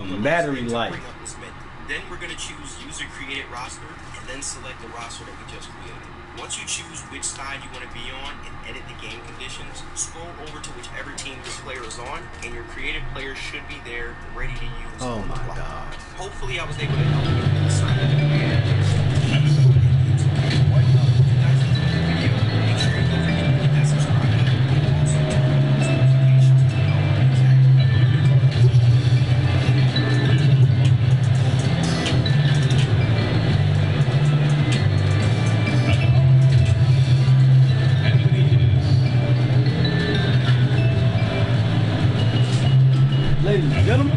some battery life. Then we're going to choose user-created roster and then select the roster that we just created. Once you choose which side you want to be on and edit the game conditions, scroll over to whichever team this player is on, and your created player should be there, ready to use. Oh my God. Hopefully I was able to help you with the sign of the Ladies and gentlemen,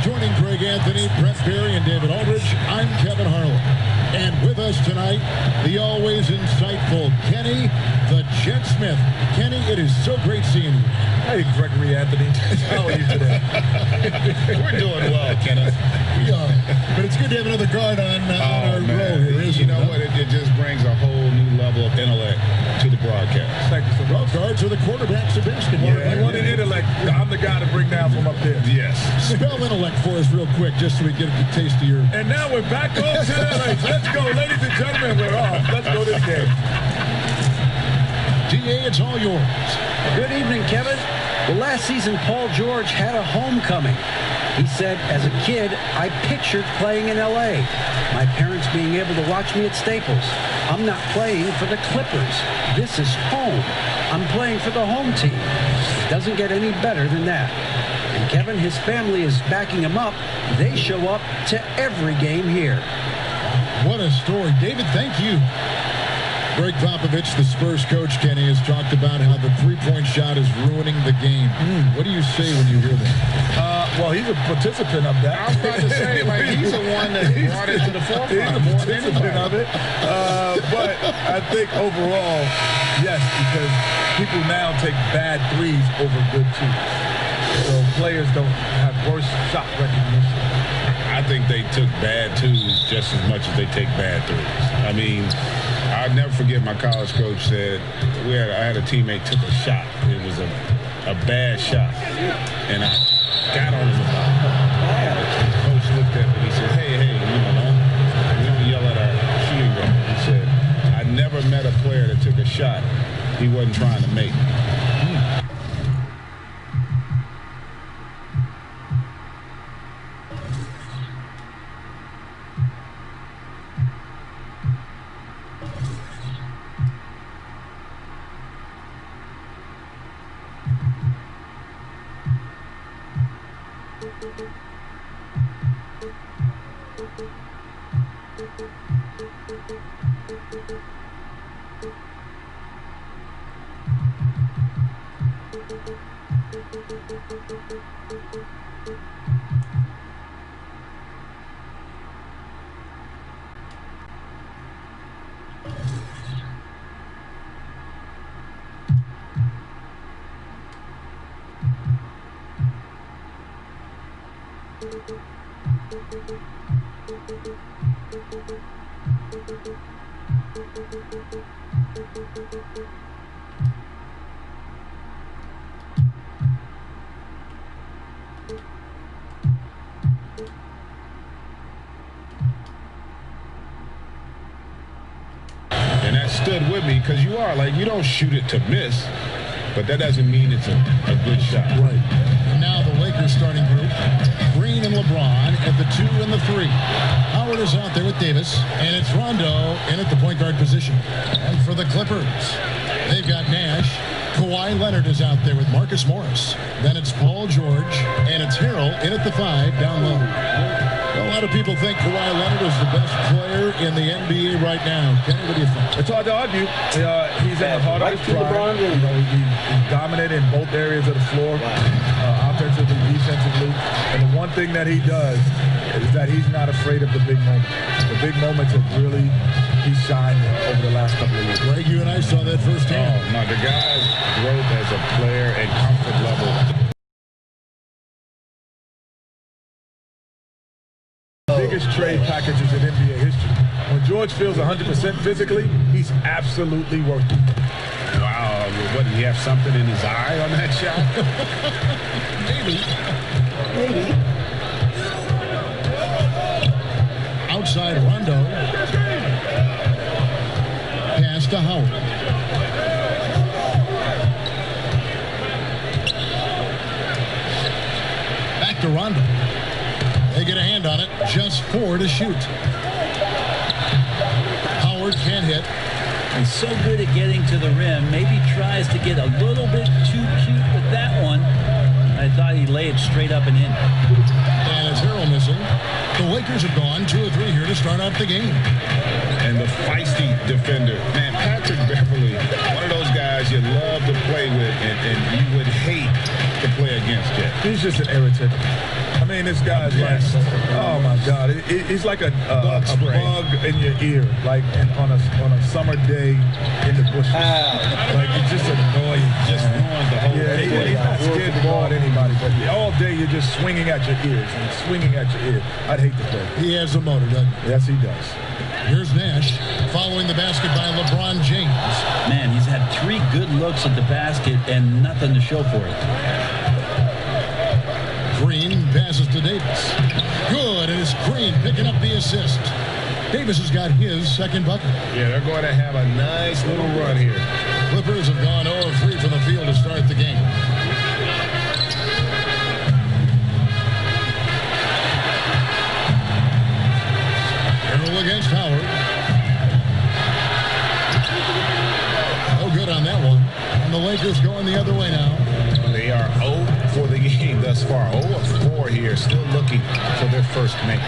joining Greg Anthony, Brett Perry, and David Aldridge, I'm Kevin Harlan. And with us tonight, the always insightful Kenny, the Jet Smith. Kenny, it is so great seeing you. Hey, Gregory Anthony. How are you today? We're doing well, Kenneth. We are. But it's good to have another guard on our row here, isn't you know what? It just brings a whole new level of intellect to the broadcast. Thank you so much. Well, guards are the quarterbacks of basketball. Yeah, you wanted intellect. I'm the guy to bring down from up there. Yes. Spell intellect for us real quick, just so we get a taste of your... And now we're back on to Let's go, ladies and gentlemen. We're off. Let's go to the game. DA, it's all yours. Good evening, Kevin. Well, last season, Paul George had a homecoming. He said, as a kid, I pictured playing in L.A., my parents being able to watch me at Staples. I'm not playing for the Clippers. This is home. I'm playing for the home team. It doesn't get any better than that. And Kevin, his family is backing him up. They show up to every game here. What a story. David, thank you. Greg Popovich, the Spurs coach, Kenny, has talked about how the three-point shot is ruining the game. What do you say when you hear that? Well, he's a participant of that. I was about to say, like, he's the one that brought it to the forefront. He's a participant of it. But I think overall, yes, because people now take bad threes over good twos. So players don't have worse shot recognition. I think they took bad twos just as much as they take bad threes. I mean, I'll never forget my college coach said, I had a teammate took a shot. It was a bad shot. And I got on him about it. The coach looked at me and he said, hey, we don't yell at our shooting guard. He said, I never met a player that took a shot he wasn't trying to make. And that stood with me because you don't shoot it to miss, but that doesn't mean it's a good shot. Right. And now the Lakers starting group. Green and LeBron at the 2 and the 3. Howard is out there with Davis, and it's Rondo in at the point guard position. And for the Clippers, they've got Nash. Kawhi Leonard is out there with Marcus Morris. Then it's Paul George, and it's Harrell in at the 5 down low. A lot of people think Kawhi Leonard is the best player in the NBA right now. Kenny, what do you think? It's hard to argue. He's in the heart of his prime. He's dominant in both areas of the floor, offensively, defensively. And the one thing that he does is that he's not afraid of the big moments. The big moments have really, he's shined over the last couple of years. Greg, you and I saw that firsthand. Oh, no, the guy's growth as a player and comfort level. Biggest trade packages in NBA history. When George feels 100% physically, he's absolutely worth it. Wow, what, did he have something in his eye on that shot? Maybe. Outside Rondo. Pass to Howard. Back to Rondo. They get a hand on it. Just 4 to shoot. Howard can't hit. He's so good at getting to the rim. Maybe tries to get a little bit too cute with that one. I thought he'd lay it straight up and in. And it's Harrell missing. The Lakers have gone 2 or 3 here to start out the game. And the feisty defender. Man, Patrick Beverly, one of those guys you love to play with and you would hate to play against yet. He's just an irritant. I mean, this guy's like, oh my God, he's like a bug in your ear, like on a summer day in the bushes. Like it's just annoying. Just ruins the whole day. Yeah, he's not scared to guard anybody, but all day you're just swinging at your ears and swinging at your ear. I'd hate to play. He has a motor, doesn't he? Yes, he does. Here's Nash following the basket by LeBron James. Man, he's had 3 good looks at the basket and nothing to show for it. Green passes to Davis. Good, and it's Green picking up the assist. Davis has got his second bucket. Yeah, they're going to have a nice little run here. Clippers have gone 0-3 from the field to start the game. Harrell against Howard. No good on that one. And the Lakers going the other way now. They are 0 for the game thus far. 0 of 4 here, still looking for their first make.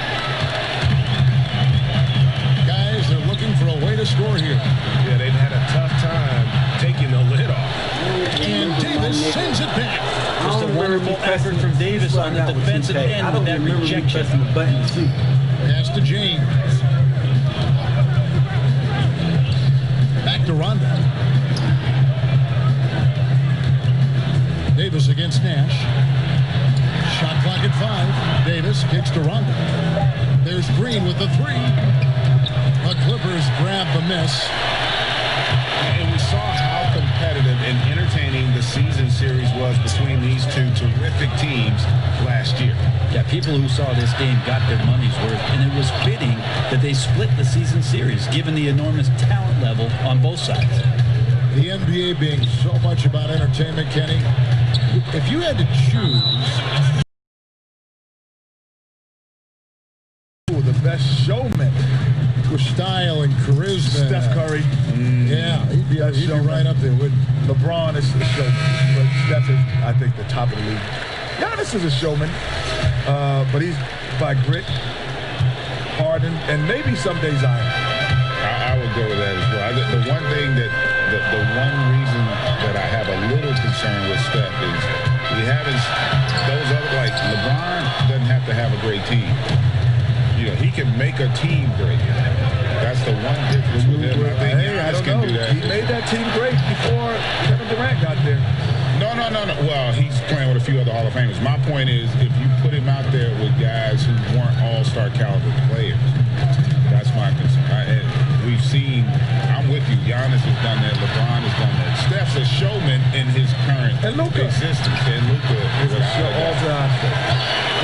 Guys, they're looking for a way to score here. Yeah, they've had a tough time taking the lid off. And Davis sends it back. Just a wonderful effort from Davis on the defensive end with that rejection. Pass to James. Back to Rondo. Davis against Nash. Shot clock at 5. Davis kicks to Rondo. There's Green with the 3. The Clippers grab the miss. And we saw how competitive and entertaining the season series was between these two terrific teams last year. Yeah, people who saw this game got their money's worth, and it was fitting that they split the season series, given the enormous talent level on both sides. The NBA being so much about entertainment, Kenny, if you had to choose The best showman with style and charisma, Steph Curry. Yeah, he'd be right up there with LeBron is a showman, but Steph is, I think, the top of the league. Giannis is a showman, but he's by grit, Harden, and maybe someday Zion. I would go with that as well. The one thing the one reason that I have a little concern with Steph is we haven't, those other, like LeBron doesn't have to have a great team. You know, he can make a team great. That's the one difference with him. I think Giannis can do that. He made that team great before Kevin Durant got there. No. Well, he's playing with a few few other Hall of Famers. My point is, if you put him out there with guys who weren't all-star caliber players, that's my concern. We've seen, I'm with you, Giannis has done that, LeBron has done that. Steph's a showman in his current existence. And Luka is a show all-time.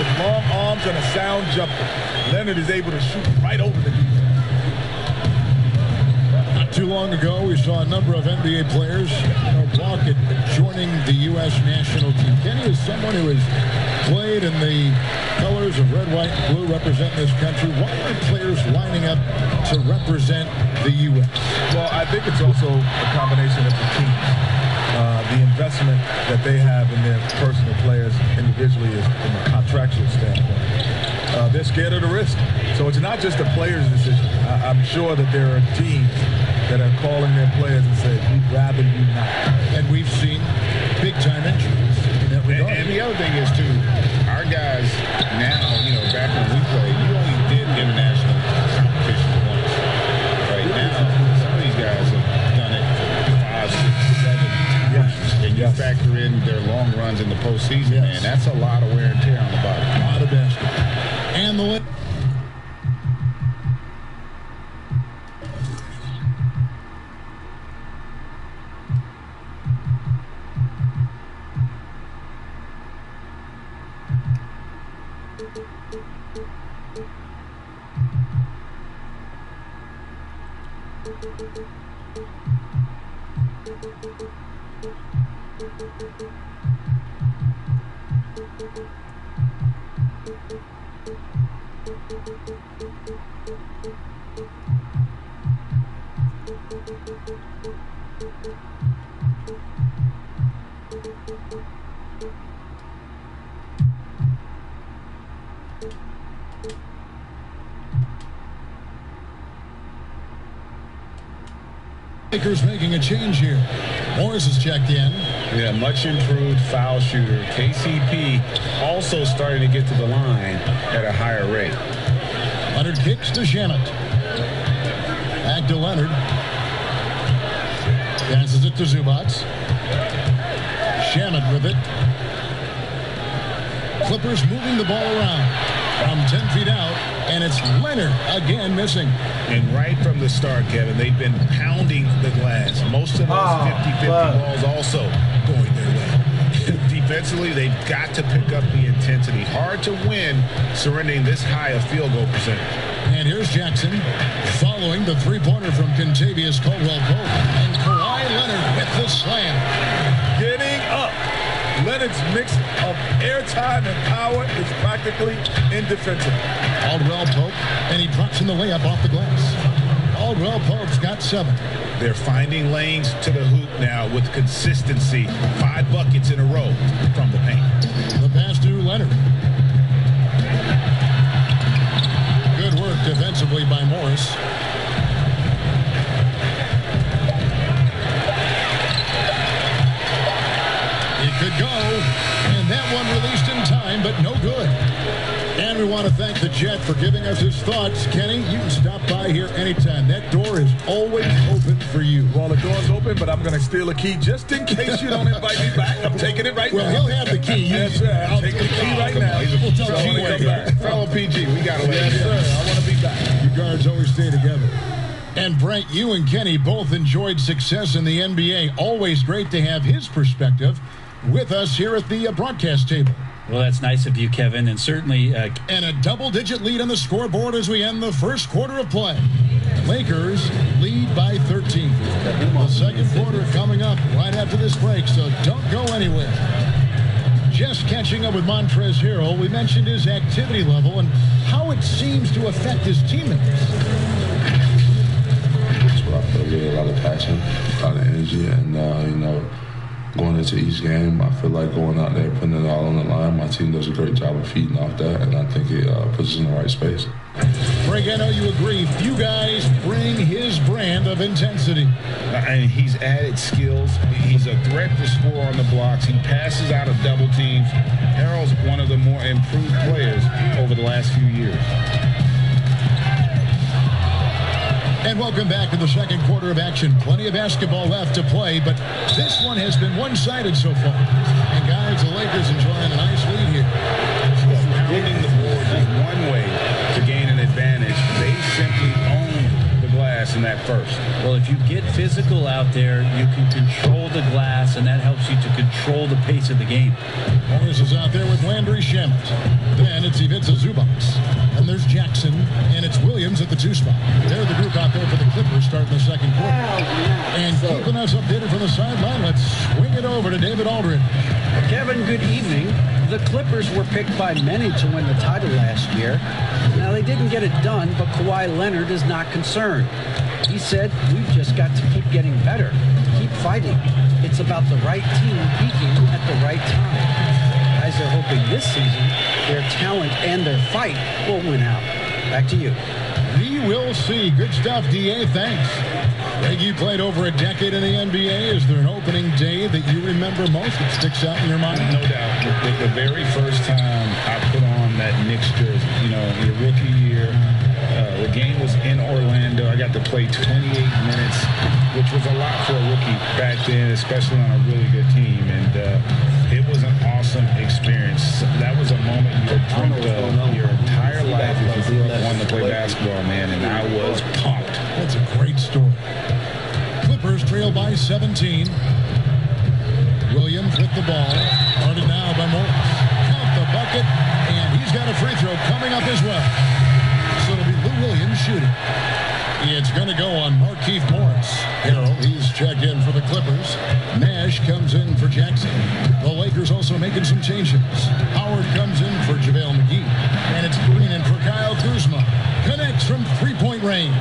With long arms and a sound jumper, Leonard is able to shoot right over the defense. Not too long ago, we saw a number of NBA players balk at joining the U.S. national team. Kenny is someone who has played in the colors of red, white, and blue, representing this country. Why are players lining up to represent the U.S.? Well, I think it's also a combination of the team. The investment that they have in their personal players individually is from a contractual standpoint. They're scared of the risk. So it's not just a player's decision. I'm sure that there are teams that are calling their players and say, we'd rather you not. And we've seen big-time injuries in that regard. And the other thing is, too, our guys now, back when we played, you only did international competition once. Right now, some of these guys have done it 5, 6, 7 years. And you factor in their long runs in the postseason, man, that's a lot of wear and tear on the body. A lot of basketball. And the Lakers making a change here. Morris has checked in. Yeah, much improved foul shooter. KCP also starting to get to the line at a higher rate. Leonard kicks to Shamet. Back to Leonard. Passes it to Zubac. Shamet with it. Clippers moving the ball around from 10 feet out, and it's Leonard again missing. And right from the start, Kevin, they've been pounding the glass. Most of those 50-50 balls also going their way. Defensively, they've got to pick up the intensity. Hard to win surrendering this high a field goal percentage. And here's Jackson following the three-pointer from Kentavious Caldwell-Pope. And Kawhi Leonard with the slam. Getting up. Leonard's mix of airtime and power is practically indefensible. Caldwell-Pope, and he drops in the layup off the glass. Caldwell-Pope's got 7. They're finding lanes to the hoop now with consistency. 5 buckets in a row from the paint. The pass to Leonard. Good work defensively by Morris. It could go, and that one released in time, but no good. And we want to thank the Jet for giving us his thoughts. Kenny, you can stop by here anytime. That door is always open for you. Well, the door's open, but I'm going to steal a key just in case you don't invite me back. I'm taking it right now. Well, he'll have the key. Yes, sir. I'm taking the key right now. We'll tell you when you back. Fellow PG, we got to let Yes, sir. I want to be back. You guards always stay together. And Brent, you and Kenny both enjoyed success in the NBA. Always great to have his perspective with us here at the broadcast table. Well, that's nice of you, Kevin, and certainly... And a double-digit lead on the scoreboard as we end the first quarter of play. Lakers lead by 13. The second quarter coming up right after this break, so don't go anywhere. Just catching up with Montrezl Harrell, we mentioned his activity level and how it seems to affect his teammates. That's what I feel, really, a lot of passion, a lot of energy, and, going into each game, I feel like going out there, putting it all on the line. My team does a great job of feeding off that, and I think it puts us in the right space. Greg, I know you agree. You guys bring his brand of intensity. And he's added skills. He's a threat to score on the blocks. He passes out of double teams. Harrell's one of the more improved players over the last few years. And welcome back to the second quarter of action. Plenty of basketball left to play, but this one has been one-sided so far. And guys, the Lakers enjoying first. Well, if you get physical out there, you can control the glass, and that helps you to control the pace of the game. Morris is out there with Landry Shamet. Then it's Ivica Zubac. And there's Jackson, and it's Williams at the 2 spot. They're the group out there for the Clippers starting the second quarter. And keeping us updated from the sideline, let's swing it over to David Aldridge. Kevin, good evening. The Clippers were picked by many to win the title last year. Now, they didn't get it done, but Kawhi Leonard is not concerned. He said, we've just got to keep getting better, keep fighting. It's about the right team peaking at the right time. Guys are hoping this season their talent and their fight will win out. Back to you. We will see. Good stuff, D.A. Thanks. Greg, you played over a decade in the NBA. Is there an opening day that you remember most that sticks out in your mind? No doubt. The very first time I put on that Knicks jersey, your rookie year, the game was in Orlando. I got to play 28 minutes, which was a lot for a rookie back then, especially on a really good team. And it was an awesome experience. That was a moment you had dreamt of your entire life if you grew up wanting to play basketball, man, and I was pumped. That's a great story. Clippers trail by 17. Williams with the ball. Guarded now by Morris. Count the bucket, and he's got a free throw coming up as well. So it'll be Lou Williams shooting. It's going to go on Markieff Morris. He's checked in for the Clippers. Nash comes in for Jackson. The Lakers also making some changes. Howard comes in for JaVale McGee. And it's Green in for Kyle Kuzma. Connects from three-point range.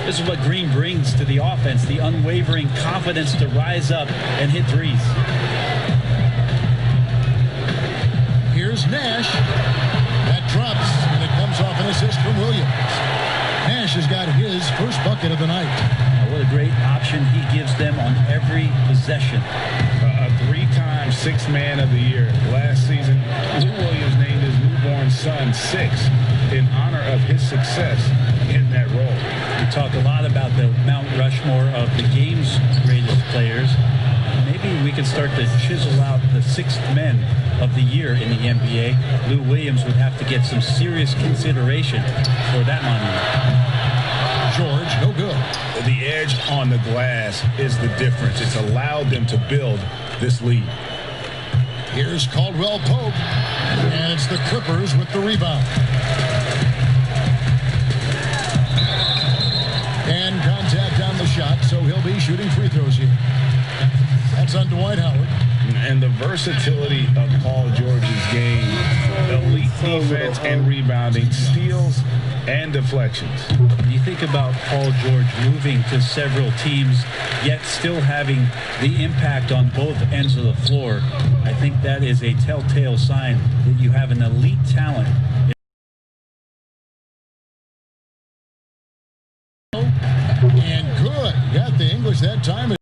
This is what Green brings to the offense, the unwavering confidence to rise up and hit threes. Here's Nash. That drops, and it comes off an assist from Williams. Nash has got his first bucket of the night. What a great option he gives them on every possession. A 3-time Sixth Man of the Year. Last season, Lou Williams named his newborn son Six in honor of his success in that role. We talk a lot about the Mount Rushmore of the game's greatest players. Maybe we could start to chisel out the Sixth Men of the Year in the NBA. Lou Williams would have to get some serious consideration for that monument. George, no good. The edge on the glass is the difference. It's allowed them to build this lead. Here's Caldwell Pope, and it's the Clippers with the rebound. And contact on the shot, so he'll be shooting free throws here. That's on Dwight Howard. And the versatility of Paul George's game, elite defense and rebounding, steals and deflections. You think about Paul George moving to several teams, yet still having the impact on both ends of the floor. I think that is a telltale sign that you have an elite talent. And good. Got the English that time.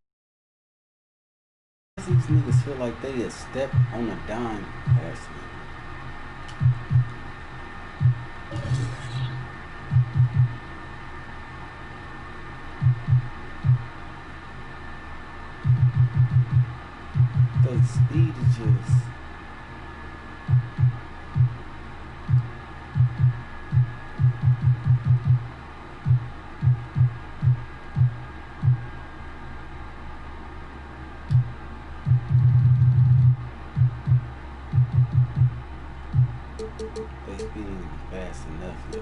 These niggas feel like they just step on a dime past me. They speed is just... They speeding fast enough yet.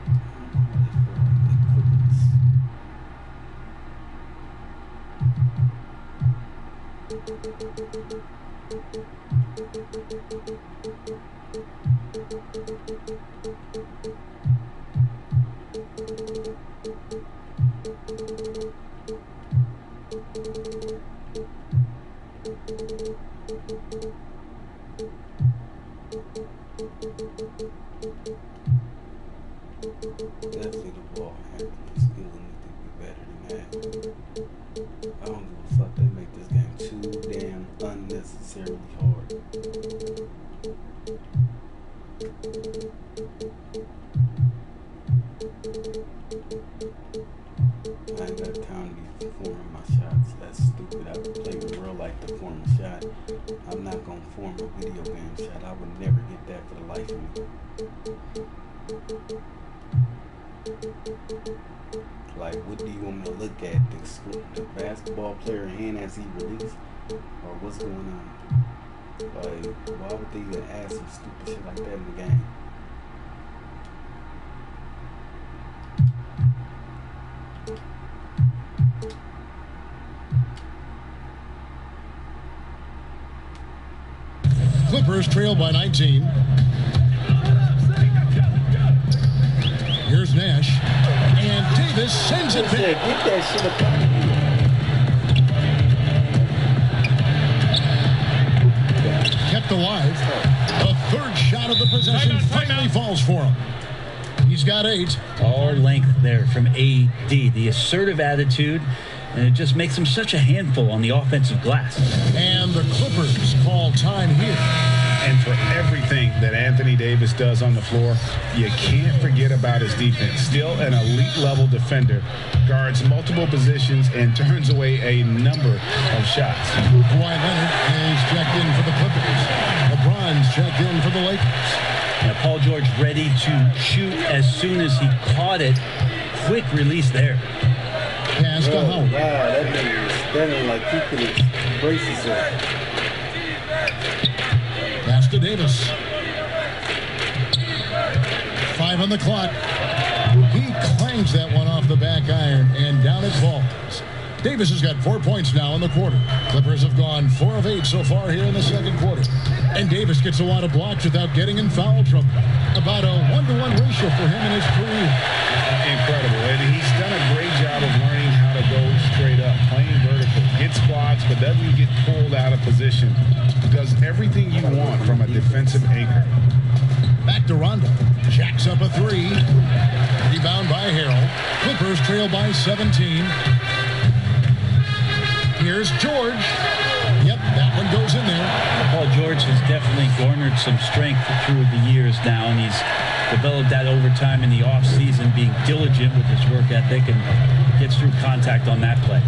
I don't know why they feel like they quick. Definitely the ball handling skill need to be better than that. I don't give a fuck. They make this game too damn unnecessarily hard. I ain't got time to be forming my shots. That's stupid. I would play in real life to form a shot. I'm not gonna form a video game shot. I would never get that for the life of me. Like, what do you want me to look at? The basketball player hand as he released? Or what's going on? Like, why would they even add some stupid shit like that in the game? Clippers trail by 19. Here's Nash. And Davis sends it back. Get that shit up. Kept alive. The third shot of the possession finally falls for him. He's got 8. All length there from AD. The assertive attitude, and it just makes him such a handful on the offensive glass. And the Clippers call time here. And for everything that Anthony Davis does on the floor, you can't forget about his defense. Still an elite-level defender, guards multiple positions, and turns away a number of shots. Kawhi Leonard is checked in for the Clippers. LeBron's checked in for the Lakers. Now, Paul George ready to shoot as soon as he caught it. Quick release there. Pass to Howard. Wow, that nigga is standing like he could brace himself. Pass to Davis. 5 on the clock. He clangs that one off the back iron, and down it falls. Davis has got 4 points now in the quarter. Clippers have gone 4 of 8 so far here in the second quarter. And Davis gets a lot of blocks without getting in foul trouble. About a 1-to-1 ratio for him in his career. Incredible. And he's done a great job of learning how to go straight up, playing vertical, gets blocks, but doesn't get pulled out of position. Does everything you want from a defensive anchor. Back to Rondo. Jacks up a 3. Rebound by Harrell. Clippers trail by 17. Here's George. Yep, that one goes in there. Paul George has definitely garnered some strength through the years now, and he's developed that over time in the offseason, being diligent with his work ethic and gets through contact on that play.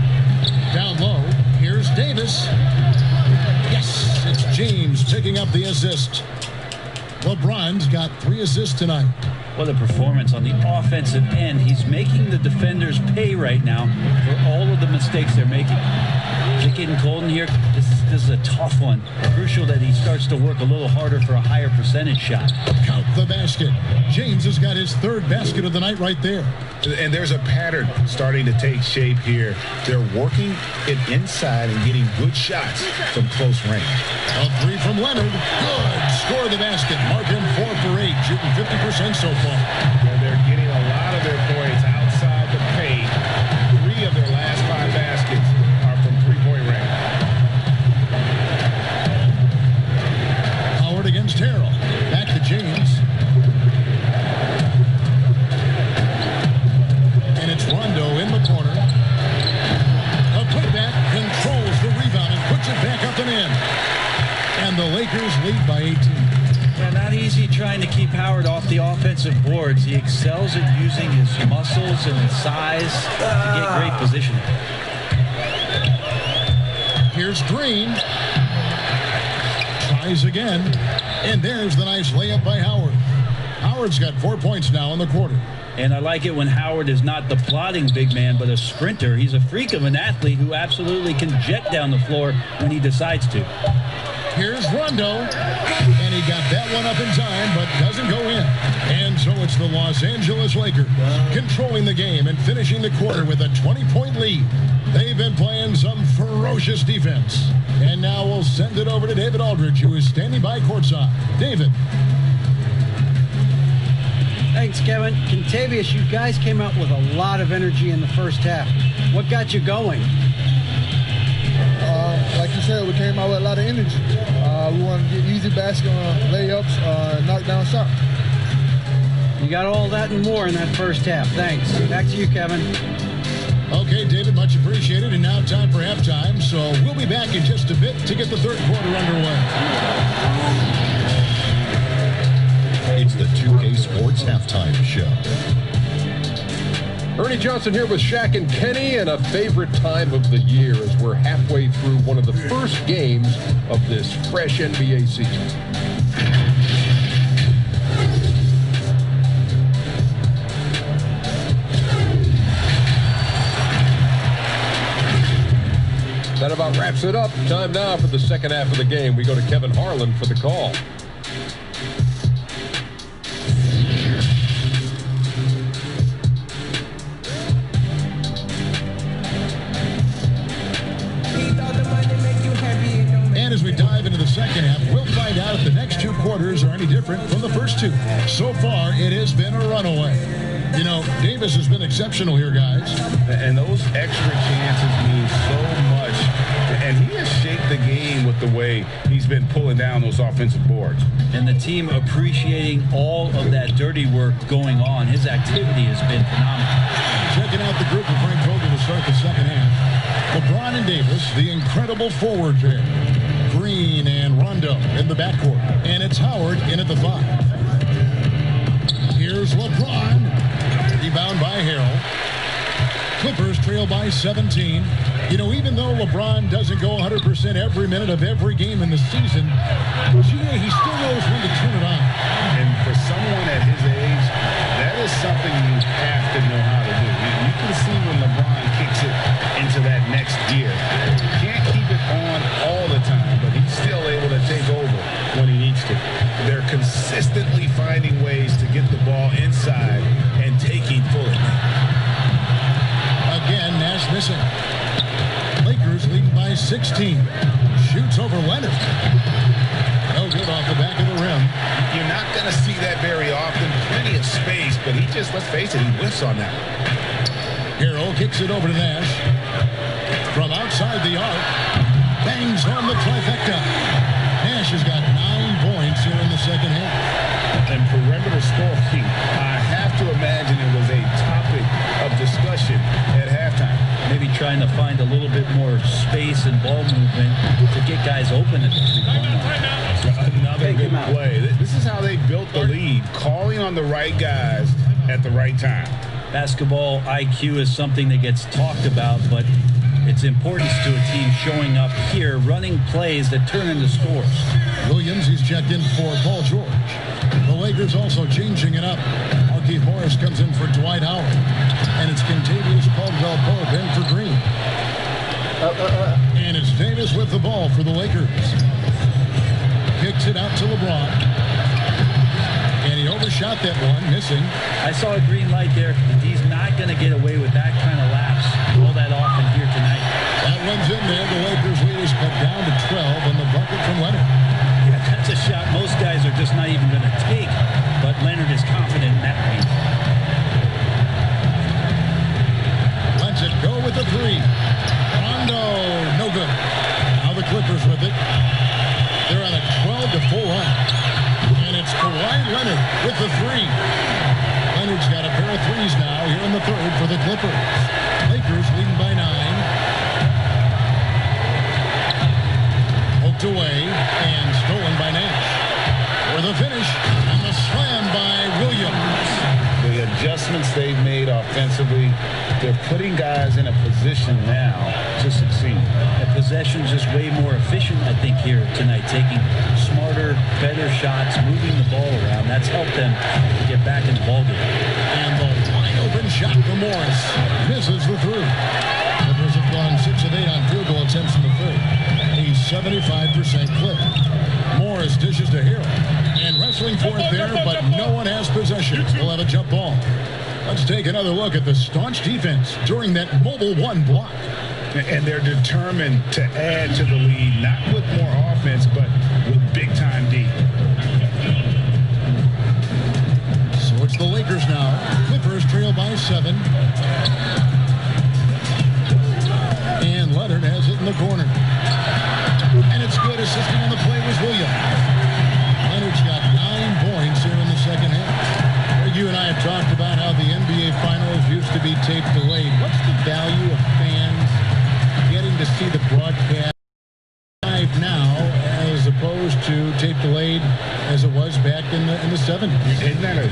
Down low, here's Davis. Yes, it's James picking up the assist. LeBron's got 3 assists tonight. What a performance on the offensive end. He's making the defenders pay right now for all of the mistakes they're making. Is it getting cold in here? This is a tough one. Crucial that he starts to work a little harder for a higher percentage shot. Count the basket. James has got his 3rd basket of the night right there. And there's a pattern starting to take shape here. They're working it inside and getting good shots from close range. A 3 from Leonard. Good. Score the basket. Mark him 4 for 8, shooting 50% so far. Well, they're getting a lot of their points outside the paint. 3 of their last 5 baskets are from three-point range. Howard against Harrell. Back to James. And it's Rondo in the corner. A putback controls the rebound and puts it back up and in. And the Lakers lead by 18. Yeah, not easy trying to keep Howard off the offensive boards. He excels at using his muscles and his size to get great positioning. Here's Green. Tries again. And there's the nice layup by Howard. Howard's got 4 points now in the quarter. And I like it when Howard is not the plodding big man, but a sprinter. He's a freak of an athlete who absolutely can jet down the floor when he decides to. Here's Rondo, and he got that one up in time, but doesn't go in. And so it's the Los Angeles Lakers controlling the game and finishing the quarter with a 20-point lead. They've been playing some ferocious defense. And now we'll send it over to David Aldridge, who is standing by courtside. David. Thanks, Kevin. Contavious, you guys came out with a lot of energy in the first half. What got you going? Like you said, we came out with a lot of energy. We wanted to get easy basket layups, knock down shots. You got all that and more in that first half. Thanks. Back to you, Kevin. Okay, David, much appreciated. And now time for halftime. So we'll be back in just a bit to get the third quarter underway. It's the 2K Sports Halftime Show. Ernie Johnson here with Shaq and Kenny, and a favorite time of the year as we're halfway through one of the first games of this fresh NBA season. That about wraps it up. Time now for the second half of the game. We go to Kevin Harlan for the call. And as we dive into the second half, we'll find out if the next two quarters are any different from the first two. So far, it has been a runaway. You know, Davis has been exceptional here, guys. And those extra chances mean so much. And he has shaped the game with the way he's been pulling down those offensive boards. And the team appreciating all of that dirty work going on. His activity has been phenomenal. Checking out the group of Frank Vogel to start the second half. LeBron and Davis, the incredible forward pair. Green and Rondo in the backcourt. And it's Howard in at the 5. Here's LeBron. Rebound by Harrell. Clippers trail by 17. You know, even though LeBron doesn't go 100% every minute of every game in the season, he still knows when to turn it on. And for someone at his age, that is something you have to know how to do. You can see when LeBron kicks it into that next gear. Can't keep it on all the time, but he's still able to take over when he needs to. They're consistently finding ways to get the ball inside and taking full advantage. Again, Nash missing. Lakers leading by 16. Shoots over Leonard. No good off the back of the rim. You're not going to see that very often. Plenty of space, but he just, let's face it, he whiffs on that. Harrell kicks it over to Nash. From outside the arc. Bangs home the trifecta. Nash has got 9 points here in the second half. And perimeter scoring, I have to imagine it was a topic of discussion at halftime. Maybe trying to find a little bit more space and ball movement to get guys open at the three-point line. Another good play. This is how they built the lead, calling on the right guys at the right time. Basketball IQ is something that gets talked about, but its importance to a team showing up here, running plays that turn into scores. Williams, he's checked in for Paul George. The Lakers also changing it up. Markieff Morris comes in for Dwight Howard. And it's Kentavious Caldwell-Pope in for Green. And it's Davis with the ball for the Lakers. Kicks it out to LeBron. And he overshot that one, missing. I saw a green light there. He's not going to get away with that kind of lapse all that often here tonight. That one's in there. The Lakers lead is cut down to 12 on the bucket from Leonard. Yeah, that's a shot most guys are just not even going to take, but Leonard is confident in that range. Lets it go with the 3. Rondo, no good. Now the Clippers with it. They're on a 12-4 run. And it's Kawhi Leonard with the 3. Leonard's got a pair of threes now here in the third for the Clippers. Lakers leading by 9. Poked away and stolen by Nash. For the finish and the slam by Williams. The adjustments they've made offensively, they're putting guys in a position now to succeed. The possession's just way more efficient, I think, here tonight, taking smarter, better shots, moving the ball around. That's helped them get back in the ballgame. And the wide open shot from Morris misses the 3. Clippers have gone 6 of 8 on field goal attempts in the third. A 75% clip. Morris dishes to Harrell. And wrestling for it there, but no one has possession. We'll have a jump ball. Let's take another look at the staunch defense during that mobile 1 block. And they're determined to add to the lead, not with more offense, but with big-time D. So it's the Lakers now. Clippers trail by 7. And Leonard has it in the corner. And it's good. Assisting on the play was Williams. Leonard's got 9 points here in the second half. Greg, you and I have talked about how the NBA Finals used to be tape delayed. What's the value of fans getting to see the broadcast live now as opposed to tape delayed as it was back in the 70s? Isn't that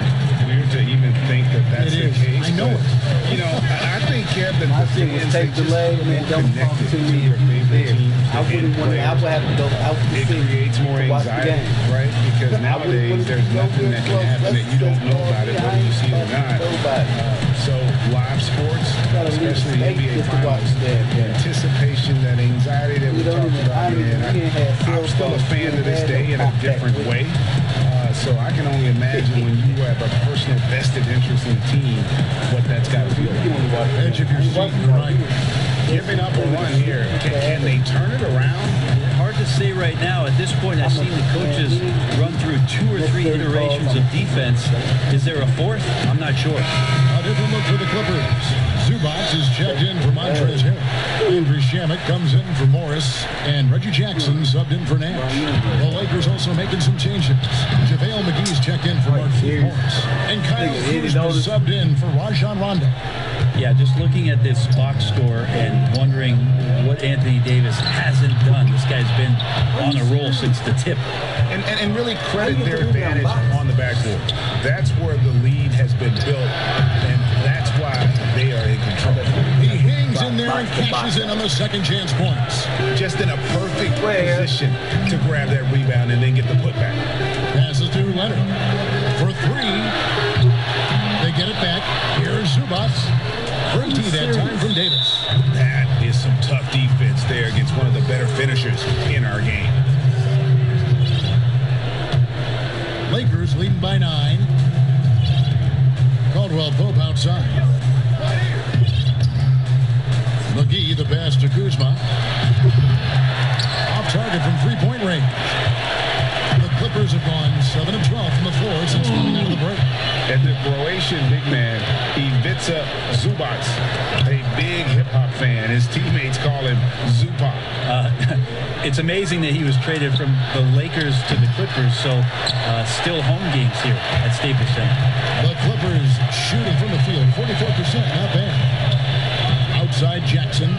we were to even think that that's It the is. case. I know but, it. You know, I think, Kev, that My the thing was fans, take they just delay and then feel don't talk connected to me. your favorite teams, I wouldn't want to. I would have to go out to It see creates more to watch the anxiety, game. right? Because nowadays there's nothing that can happen that you don't know about it, whether you see it or not. So live sports, especially NBA finals, the anticipation, that anxiety that we talked about, man, I'm still a fan to this day in a different way. So I can only imagine when you have a personal vested interest in the team, what that's got to feel like. Edge of your seat, you're right. Giving up a run here, can they turn it around? Hard to say right now. At this point, I've seen the coaches run through 2 or 3 iterations of defense. Is there a fourth? I'm not sure. A different look for the Clippers. Zubac is checked in for Montrezl Harrell. Andrew Shamet comes in for Morris, and Reggie Jackson subbed in for Nash. The Lakers also making some changes. JaVale McGee's checked in for Markieff Morris, and Kyle Kuzma subbed in for Rajon Rondo. Yeah, just looking at this box score and wondering what Anthony Davis hasn't done. This guy's been on a roll since the tip. And really credit their advantage on the backboard. That's where the lead has been built, and that's why they are in control. He hangs in there and cashes in on the second chance points. Just in a perfect position to grab that rebound and then get the putback. Passes to Leonard for 3. They get it back. Here's Zubac. 3 that time from Davis. That is some tough defense there against one of the better finishers in our game. Lakers leading by 9. Caldwell Pope outside. McGee, the pass to Kuzma. Off target from three-point range. The Clippers have gone 7 of 12 from the floor since coming out of the break. And the Croatian big man, Ivica Zubac, a big hip-hop fan. His teammates call him Zupac. It's amazing that he was traded from the Lakers to the Clippers, so still home games here at Staples Center. The Clippers shooting from the field, 44%, not bad. Outside Jackson,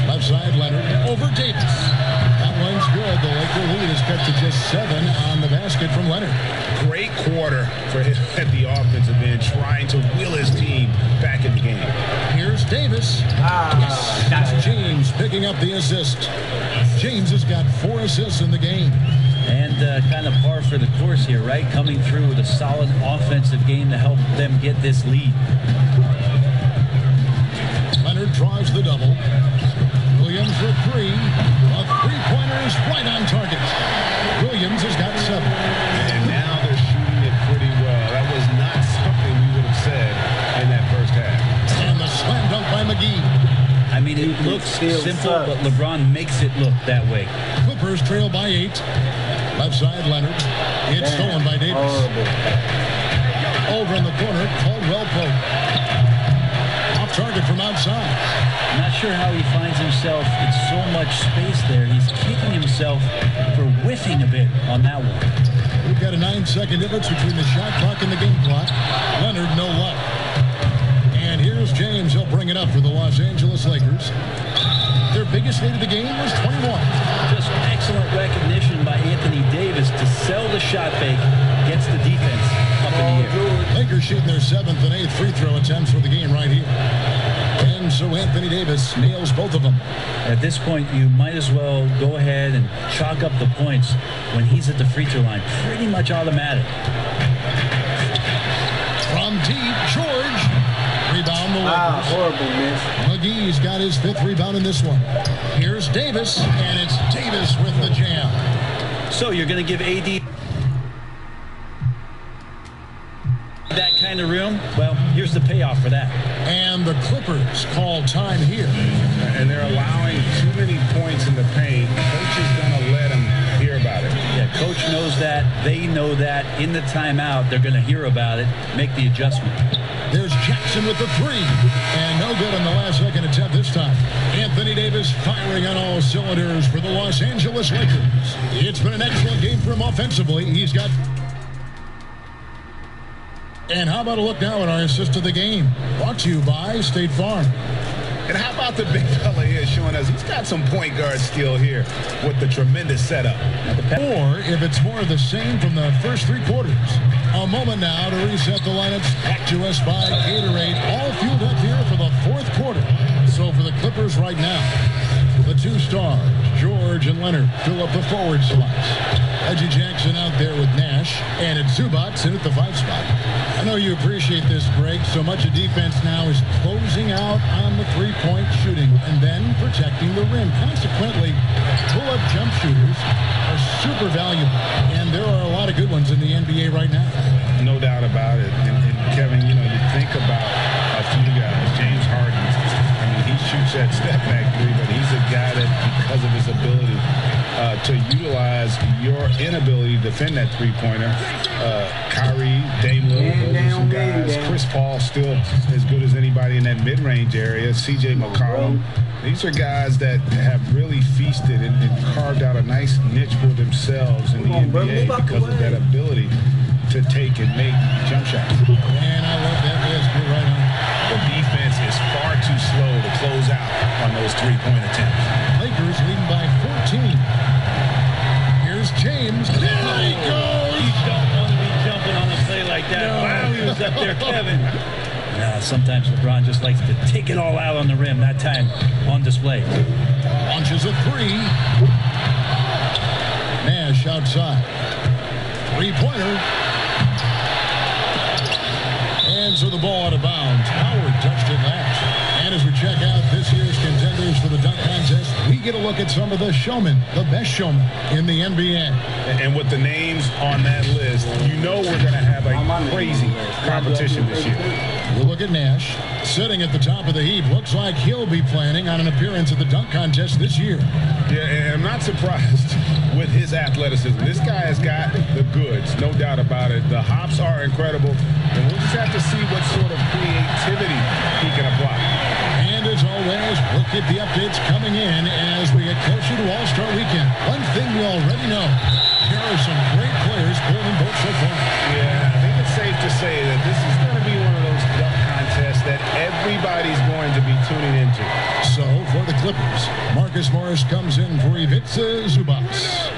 left side Leonard, over Davis. That one's good. The Laker lead is cut to just 7 on the basket from Leonard. Great quarter for him at the offensive end, trying to will his team back in the game. Here's Davis. That's James picking up the assist. James has got 4 assists in the game. And kind of par for the course here, right? Coming through with a solid offensive game to help them get this lead. Leonard draws the double. Williams for 3. A three-pointer is right on target. Williams has got 7. And now they're shooting it pretty well. That was not something we would have said in that first half. And the slam dunk by McGee. I mean, it looks simple, but LeBron makes it look that way. Clippers trail by 8. Left side, Leonard. It's stolen by Davis. Over in the corner, Caldwell Pope. Off target from outside. I'm not sure how he finds himself in so much space there. He's kicking himself for whiffing a bit on that one. We've got a 9-second difference between the shot clock and the game clock. Leonard, no luck. And here's James. He'll bring it up for the Los Angeles Lakers. Their biggest lead of the game was 21. Just excellent recognition by Anthony Davis to sell the shot fake, gets the defense up in the air. Lakers shooting their 7th and 8th free throw attempts for the game right here. And so Anthony Davis nails both of them. At this point, you might as well go ahead and chalk up the points when he's at the free throw line. Pretty much automatic. From deep, George. Rebound the Lakers. Horrible miss. McGee's got his 5th rebound in this one. Here's Davis, and it's Davis with the jam. So you're going to give AD that kind of room? Well, here's the payoff for that. And the Clippers call time here. And they're allowing too many points in the paint. Coach is going to let them hear about it. Yeah, coach knows that. They know that. In the timeout, they're going to hear about it, make the adjustment. There's Jackson with the 3. And no good on the last second attempt this time. Anthony Davis firing on all cylinders for the Los Angeles Lakers. It's been an excellent game for him offensively. He's got... And how about a look now at our assist of the game? Brought to you by State Farm. And how about the big fella here showing us he's got some point guard skill here with the tremendous setup. Or if it's more of the same from the first 3 quarters. A moment now to reset the lineups. Back to us by Gatorade. All fueled up here for the fourth quarter. So for the Clippers right now, the two stars, George and Leonard, fill up the forward slots. Reggie Jackson out there with Nash, and it's Zubac in at the 5 spot. I know you appreciate this, Greg. So much of defense now is closing out on the three-point shooting and then protecting the rim. Consequently, pull-up jump shooters are super valuable, and there are a lot of good ones in the NBA right now. No doubt about it. And Kevin, you think about a few guys. James Harden, I mean, he shoots that step-back three, but he's a guy that, because of his ability to utilize your inability to defend that three-pointer, Kyrie, Dame Lillard, those are some guys. Chris Paul still as good as anybody in that mid-range area. C.J. McCollum. These are guys that have really feasted and carved out a nice niche for themselves in the NBA because of that ability to take and make jump shots. And I love that list. You're right on. The defense is far too slow to close out on those three-point attempts. Lakers leading by 14. Here's James. There he goes. You don't want to be jumping on a play like that. No. Wow, he was up there, Kevin. Sometimes LeBron just likes to take it all out on the rim. That time on display. Launches a three. Nash outside. Three-pointer. And so the ball out of bounds. Howard touched it last. And as we check out this year's contenders for the dunk contest, we get a look at some of the showmen, the best showmen in the NBA. And with the names on that list, we're going to have a crazy competition this year. We'll look at Nash, sitting at the top of the heap. Looks like he'll be planning on an appearance at the dunk contest this year. Yeah, and I'm not surprised with his athleticism. This guy has got the goods, no doubt about it. The hops are incredible, and we'll just have to see what sort of creativity he can apply. And as always, we'll get the updates coming in as we get closer to All-Star Weekend. One thing we already know, there are some great players pulling both so far. Yeah, I think it's safe to say that this is going to be one of those dunk contests that everybody's going to be tuning into. So for the Clippers, Marcus Morris comes in for Ivica Zubac,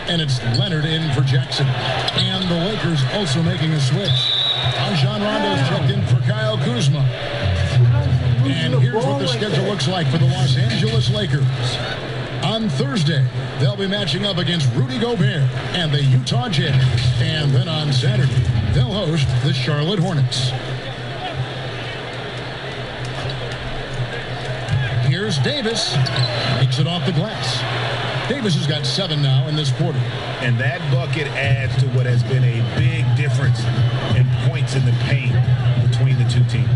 and it's Leonard in for Jackson. And the Lakers also making a switch. Rajon Rondo's checked in for Kyle Kuzma. And here's what the schedule looks like for the Los Angeles Lakers. On Thursday, they'll be matching up against Rudy Gobert and the Utah Jazz. And then on Saturday, they'll host the Charlotte Hornets. Here's Davis. Makes it off the glass. Davis has got 7 now in this quarter. And that bucket adds to what has been a big difference in points in the paint between the two teams.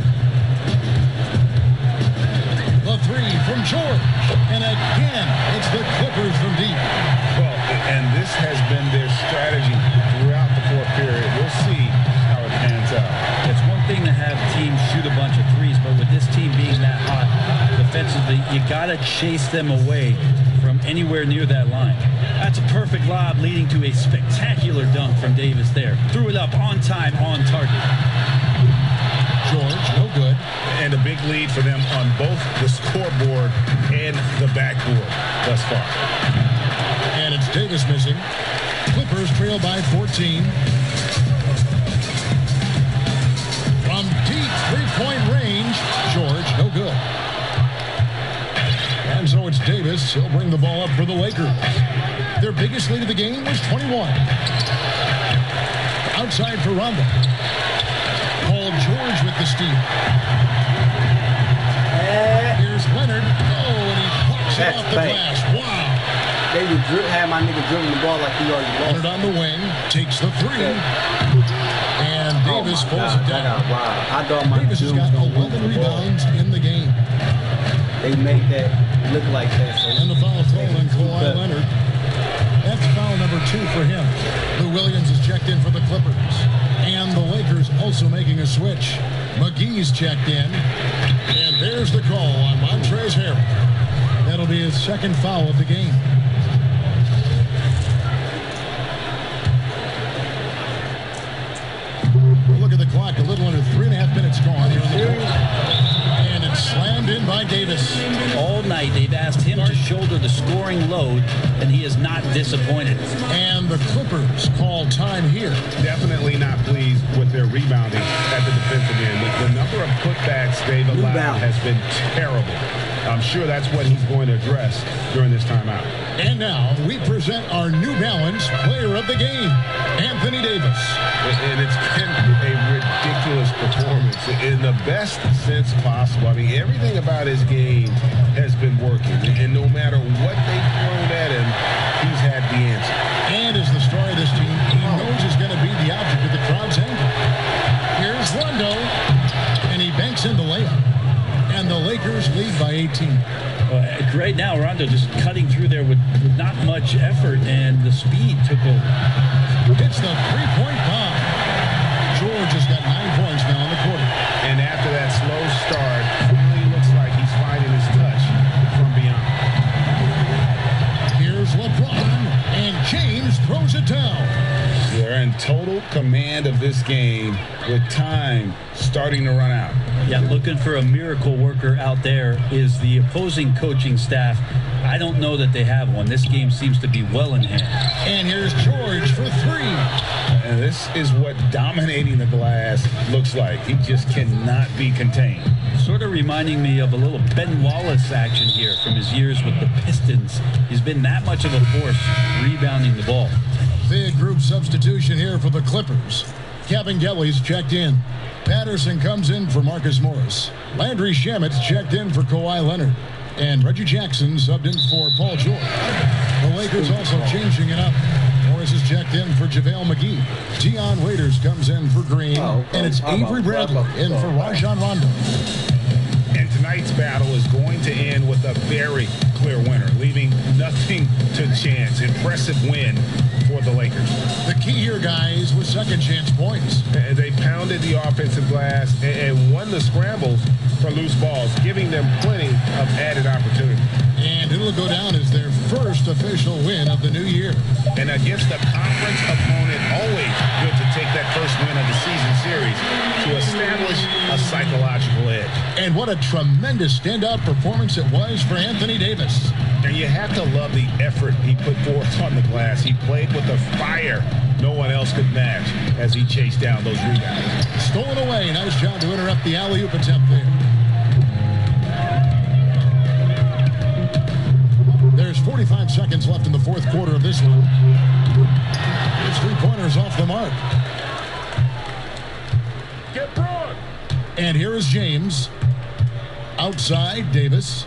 The three from George. And again, it's the Clippers from deep. Well, and this has been their strategy throughout the fourth period. We'll see how it pans out. It's one thing to have teams shoot a bunch of threes, but with this team being that hot defensively, you got to chase them away from anywhere near that line. That's a perfect lob leading to a spectacular dunk from Davis there. Threw it up on time, on target. George, no good. And a big lead for them on both the scoreboard and the backboard thus far. And it's Davis missing. Clippers trail by 14. From deep three-point range, George, no good. And so it's Davis. He'll bring the ball up for the Lakers. Their biggest lead of the game was 21. Outside for Rondo. Paul George with the steal. Here's Leonard. Oh, and he pops it off the glass. Wow. They would have my nigga dribbling the ball like he already lost. Leonard on the wing. Takes the three. And Davis pulls it down. Davis has got 11 rebounds in the game. They made that look like that. So and the foul thrown on Kawhi Leonard. That's foul number 2 for him. Lou Williams is checked in for the Clippers. And the Lakers also making a switch. McGee's checked in. And there's the call on Montrezl Harrell. That'll be his second foul of the game. Look at the clock. A little under 3.5 minutes gone here in the fourth. And it's slammed in by like Davis. All night they've asked him to shoulder the scoring load, and he is not disappointed. And the Clippers call time here. Definitely not pleased with their rebounding at the defensive end. The number of putbacks they've allowed has been terrible. I'm sure that's what he's going to address during this timeout. And now we present our New Balance Player of the Game, Anthony Davis. And it's been a ridiculous performance in the best sense possible. I mean, everything about his game has been working. And no matter what they've thrown at him, he's had the answer. And as the star of this team, he knows is going to be the object of the crowd's anger. Here's Rondo, and he banks in the layup. And the Lakers lead by 18. Right now, Rondo just cutting through there with not much effort, and the speed took over. It's the three-point bomb. George has got 9 points now in the quarter. And after that slow start, finally looks like he's finding his touch from beyond. Here's LeBron, and James throws it down. They're in total command of this game with time starting to run out. Yeah, looking for a miracle worker out there is the opposing coaching staff. I don't know that they have one. This game seems to be well in hand. And here's George for three. And this is what dominating the glass looks like. He just cannot be contained. Sort of reminding me of a little Ben Wallace action here from his years with the Pistons. He's been that much of a force rebounding the ball. Big group substitution here for the Clippers. Kevin Gelly's checked in. Patterson comes in for Marcus Morris. Landry Shamet's checked in for Kawhi Leonard. And Reggie Jackson subbed in for Paul George. The Lakers also changing it up. Morris is checked in for JaVale McGee. Dion Waiters comes in for Green. And it's Avery Bradley in for Rajon Rondo. And tonight's battle is going to end with a very clear winner, leaving nothing to chance. Impressive win for the Lakers. The key here, guys, was second chance points. They pounded the offensive glass and won the scrambles for loose balls, giving them plenty of added opportunity. And it'll go down as their first official win of the new year. And against a conference opponent, always good to take that first win of the season series to establish a psychological edge. And what a tremendous standout performance it was for Anthony Davis. And you have to love the effort he put forth on the glass. He played with a fire no one else could match as he chased down those rebounds. Stolen away. Nice job to interrupt the alley-oop attempt there. There's 45 seconds left in the fourth quarter of this one. His three-pointers off the mark. Get broad. And here is James. Outside, Davis.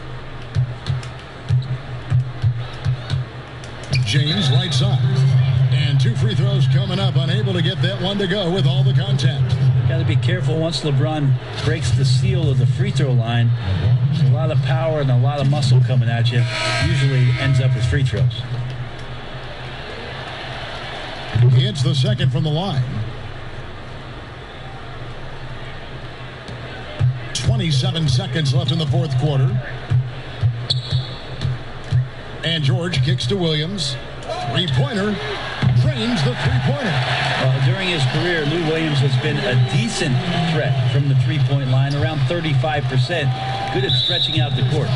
James lights up. And two free throws coming up. Unable to get that one to go with all the contact. Got to be careful once LeBron breaks the seal of the free throw line. There's a lot of power and a lot of muscle coming at you. Usually ends up with free throws. He hits the second from the line. 27 seconds left in the fourth quarter. And George kicks to Williams. Three-pointer. Drains the three-pointer. During his career, Lou Williams has been a decent threat from the three-point line, around 35%. Good at stretching out the court.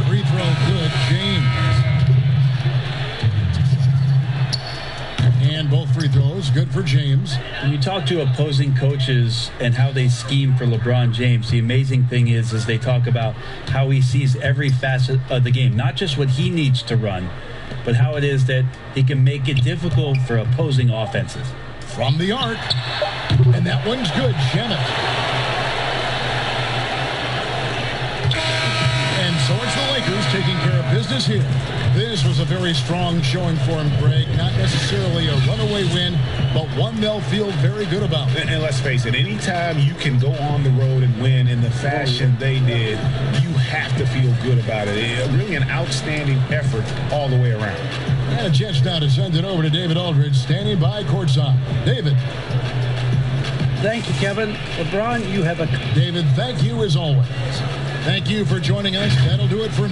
Free throw good, James. And both free throws good for James. When you talk to opposing coaches and how they scheme for LeBron James, the amazing thing is they talk about how he sees every facet of the game, not just what he needs to run, but how it is that he can make it difficult for opposing offenses. From the arc. And that one's good, Shamet. And so it's the Lakers taking care of business here. This was a very strong showing for him, Greg. Not necessarily a runaway win, but one they'll feel very good about. And let's face it, anytime you can go on the road and win in the fashion they did, you have to feel good about it. Really an outstanding effort all the way around. And a chance now to send it over to David Aldridge, standing by courtside. David. Thank you, Kevin. LeBron, you have a... David, thank you as always. Thank you for joining us. That'll do it for...